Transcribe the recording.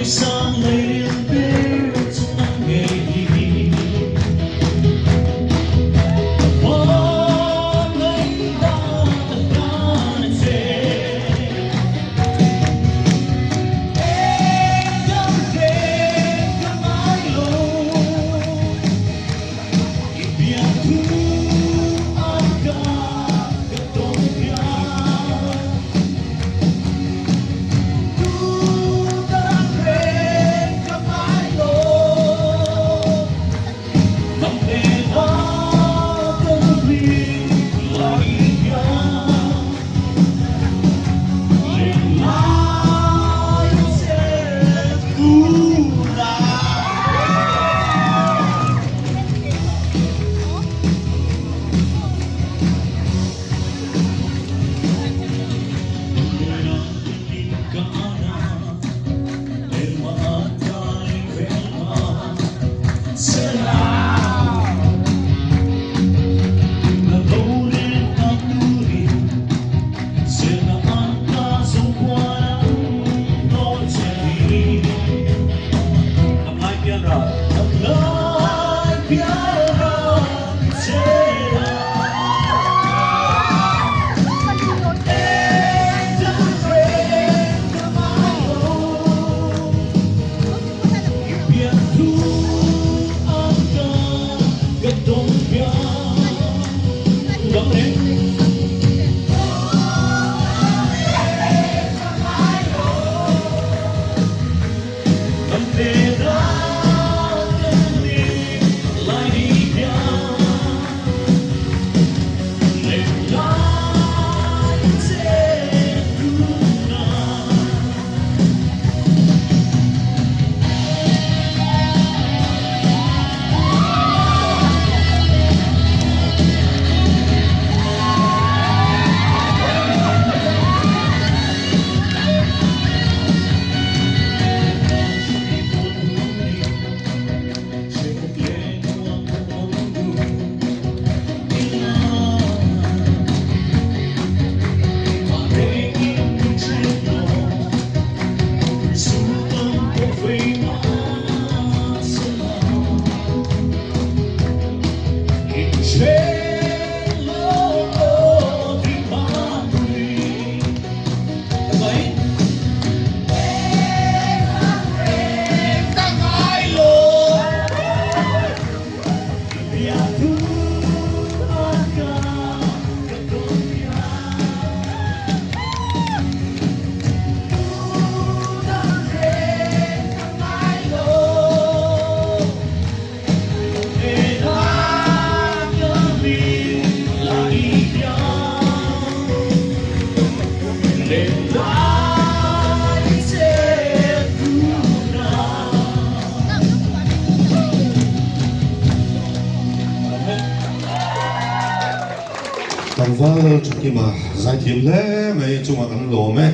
sang lấy điên biết trong nắng ngày đi mong lấy ta tất cả nên sẽ em đang về cả mãi lâu biển thu anh cả cái tôm Vâng, chúng kia mà giải thiệu lẽ mấy chúng mà ăn lỗ mẹ